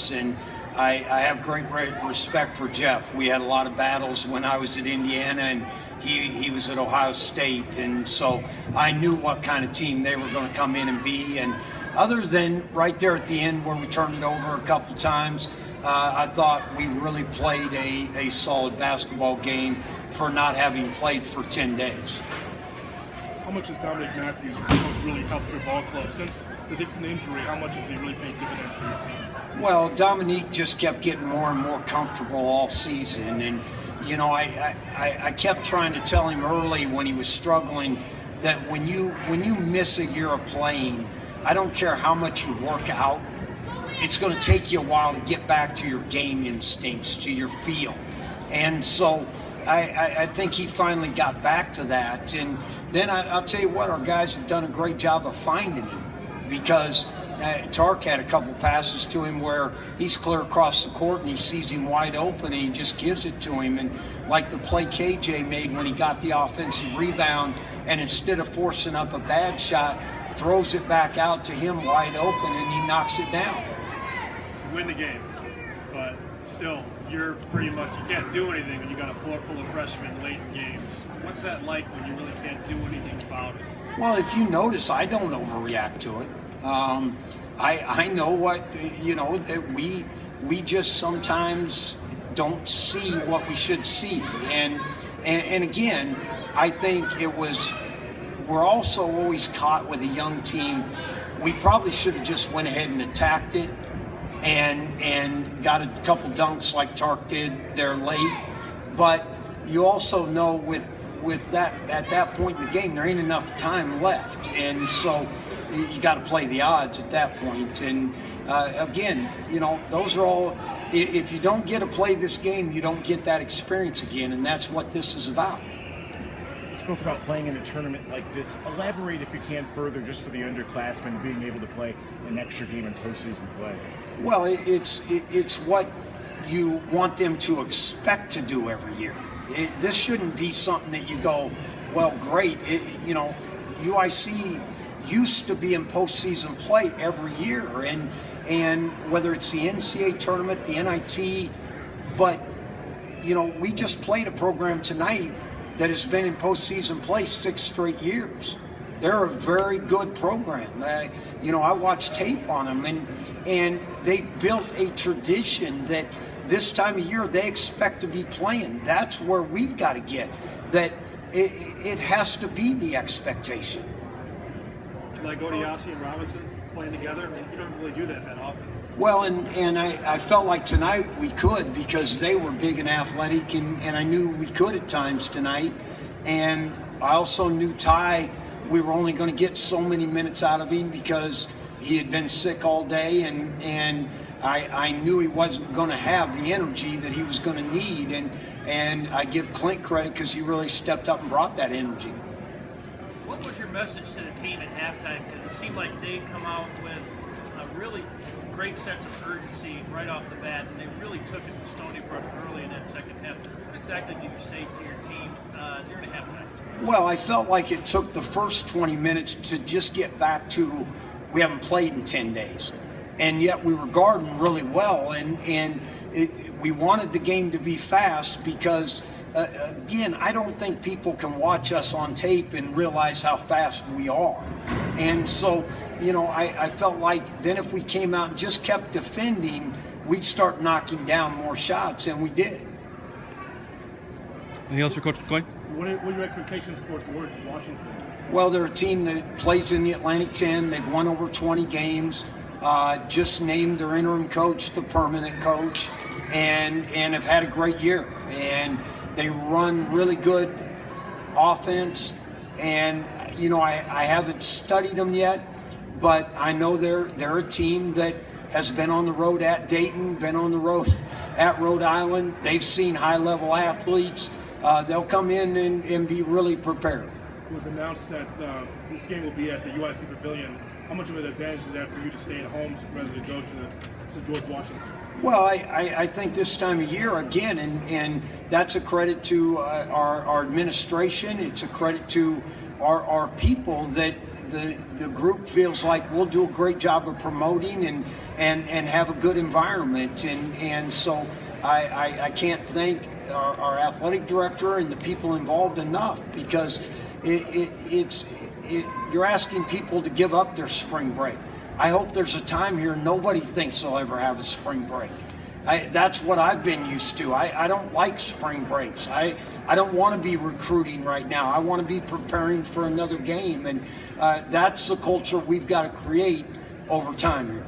us. And I have great respect for Jeff. We had a lot of battles when I was at Indiana, and he was at Ohio State. And so I knew what kind of team they were going to come in and be. And other than right there at the end where we turned it over a couple times, I thought we really played a solid basketball game for not having played for 10 days. How much has Dominique Matthews really helped your ball club? Since the Dixon injury, how much has he really paid dividends for your team? Well, Dominique just kept getting more and more comfortable all season. And, you know, I kept trying to tell him early when he was struggling that when you miss a year of playing, I don't care how much you work out, it's going to take you a while to get back to your game instincts, to your feel. And so I think he finally got back to that. And then I'll tell you what, our guys have done a great job of finding him, because Tark had a couple passes to him where he's clear across the court and he sees him wide open and he just gives it to him. And like the play KJ made when he got the offensive rebound, and instead of forcing up a bad shot, throws it back out to him wide open and he knocks it down. You win the game, but still, you're pretty much, you can't do anything when you got a floor full of freshmen late in games. What's that like when you really can't do anything about it? Well, if you notice, I don't overreact to it. I know what, you know, that we just sometimes don't see what we should see. And again, I think we're also always caught with a young team. We probably should have just went ahead and attacked it and got a couple dunks like Tark did there late. But you also know with that, at that point in the game, there ain't enough time left. And so you got to play the odds at that point. And again, you know, those are all, if you don't get to play this game, you don't get that experience again. And that's what this is about. You spoke about playing in a tournament like this. Elaborate, if you can, further just for the underclassmen being able to play an extra game in postseason play. Well, it's what you want them to expect to do every year. This shouldn't be something that you go, well, great. You know, UIC used to be in postseason play every year, and whether it's the NCAA tournament, the NIT, but you know, we just played a program tonight that has been in postseason play 6 straight years. They're a very good program. You know, I watched tape on them, and they've built a tradition that this time of year they expect to be playing. That's where we've got to get. That it has to be the expectation. Should I go to Yante and Robinson playing together? I mean, you don't really do that often. Well, and I felt like tonight we could, because they were big and athletic, and I knew we could at times tonight. And I also knew Ty, we were only going to get so many minutes out of him because he had been sick all day, and I knew he wasn't going to have the energy that he was going to need. And I give Clint credit because he really stepped up and brought that energy. What was your message to the team at halftime? Because it seemed like they come out with a really great sense of urgency right off the bat, and they really took it to Stony Brook early in that second half. What exactly did you say to your team during the halftime? Well, I felt like it took the first 20 minutes to just get back to, we haven't played in 10 days. And yet we were guarding really well, and we wanted the game to be fast because, again, I don't think people can watch us on tape and realize how fast we are. And so, you know, I felt like then if we came out and just kept defending, we'd start knocking down more shots, and we did. Anything else for Coach McClain? What are your expectations for George Washington? Well, they're a team that plays in the Atlantic 10. They've won over 20 games. Just named their interim coach the permanent coach, and have had a great year. And they run really good offense. And you know, I haven't studied them yet, but I know they're a team that has been on the road at Dayton, been on the road at Rhode Island. They've seen high-level athletes. They'll come in and be really prepared. It was announced that this game will be at the UIC Pavilion. How much of an advantage is that for you to stay at home rather than go to George Washington? Well, I think this time of year, again, and that's a credit to our administration. It's a credit to are people that the group feels like we'll do a great job of promoting and have a good environment. And so I can't thank our athletic director and the people involved enough, because you're asking people to give up their spring break. I hope there's a time here nobody thinks they'll ever have a spring break. That's what I've been used to. I don't like spring breaks. I don't want to be recruiting right now. I want to be preparing for another game, and that's the culture we've got to create over time here.